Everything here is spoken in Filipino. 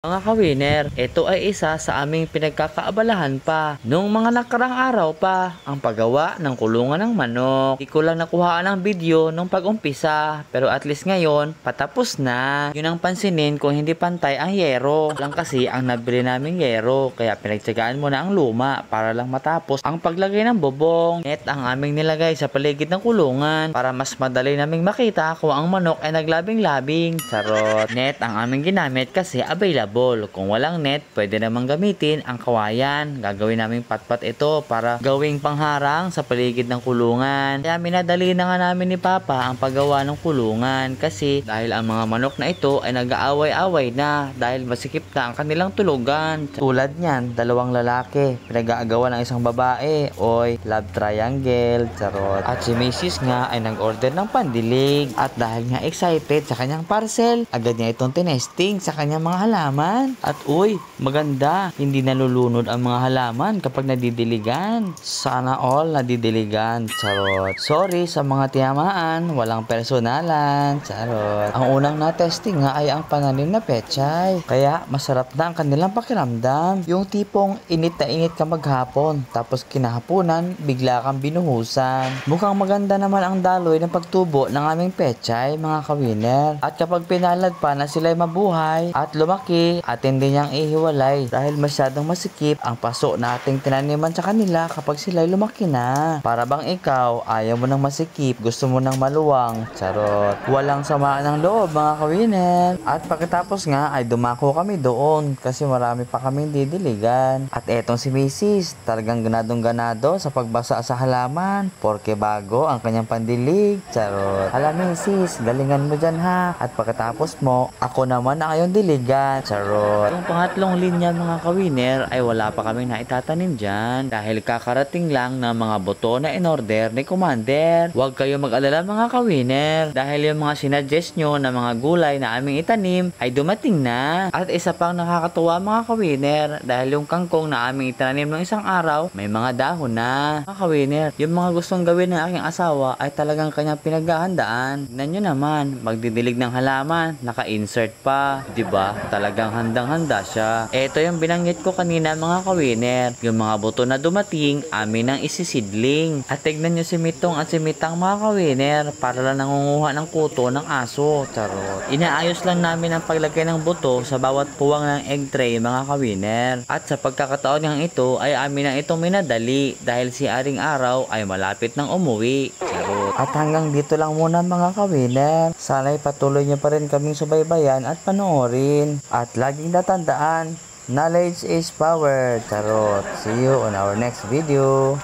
Mga ka-winner, ito ay isa sa aming pinagkakaabalahan pa noong mga nakarang araw pa ang paggawa ng kulungan ng manok. Di ko lang nakuhaan ng video nung pag-umpisa pero at least ngayon patapos na. Yun ang pansinin kung hindi pantay ang yero. Lang kasi ang nabili naming yero kaya pinagtsagaan muna ang luma para lang matapos ang paglagay ng bubong. Net ang aming nilagay sa paligid ng kulungan para mas madali naming makita kung ang manok ay naglabing-labing. Charot. Net ang aming ginamit kasi available. Kung walang net, pwede namang gamitin ang kawayan. Gagawin naming patpat ito para gawing pangharang sa paligid ng kulungan. Kaya minadali na nga namin ni Papa ang paggawa ng kulungan kasi dahil ang mga manok na ito ay nag-aaway-away na dahil masikip na ang kanilang tulugan. Tulad niyan, dalawang lalaki pinag-aagawan ng isang babae. Oy, love triangle, charot. At si Mrs. nga ay nag-order ng pandilig at dahil nga excited sa kanyang parcel, agad niya itong tinesting sa kanyang mga halaman. At uy, maganda, hindi nalulunod ang mga halaman kapag nadidiligan. Sana all nadidiligan, charot. Sorry sa mga tiyamaan, walang personalan, charot. Ang unang na-testing nga ay ang pananim na pechay. Kaya masarap na ang kanilang pakiramdam. Yung tipong init na init ka maghapon, tapos kinahapunan, bigla kang binuhusan. Mukhang maganda naman ang daloy ng pagtubo ng aming pechay, mga ka-winner. At kapag pinalad pa na sila'y mabuhay at lumaki, at hindi niyang ihiwalay dahil masyadong masikip ang paso na ating tinaniman sa kanila kapag sila'y lumaki na. Para bang ikaw, ayaw mo ng masikip, gusto mo ng maluwang, charot. Walang samaan ng loob, mga ka-winner. At pagkatapos nga ay dumako kami doon kasi marami pa kaming didiligan. At etong si Mrs. talagang ganadong-ganado sa pagbasa sa halaman porke bago ang kanyang pandilig, charot. Hala Mrs., galingan mo dyan ha. At pagkatapos mo, ako naman ang iyong diligan, charot. Yung pangatlong linya, mga ka-winner, ay wala pa kaming naitatanim dyan dahil kakarating lang ng mga buto na in-order ni Commander. Huwag kayo mag-alala, mga ka-winner, dahil yung mga sinuggest nyo na mga gulay na aming itanim ay dumating na. At isa pang nakakatuwa, mga ka-winner, dahil yung kangkong na aming itanim ng isang araw may mga dahon na. Mga ka-winner, yung mga gustong gawin ng aking asawa ay talagang kanyang pinaghahandaan. Tignan nyo naman, magdidilig ng halaman, naka-insert pa, diba? Talagang handang-handa siya. Ito yung binanggit ko kanina, mga ka-winner. Yung mga buto na dumating, amin ang isisidling. At tignan nyo si Mitong at si Mitang, mga ka-winner, para lang nangunguha ng kuto ng aso. Charot. Inaayos lang namin ang paglagay ng buto sa bawat puwang ng egg tray, mga ka-winner. At sa pagkakataon ng ito, ay amin ang itong minadali dahil si Aring Araw ay malapit ng umuwi. Charot. At hanggang dito lang muna, mga ka-winner. Sana'y patuloy nyo pa rin kaming subaybayan at panoorin. At laging natandaan, knowledge is power. Charot. See you on our next video.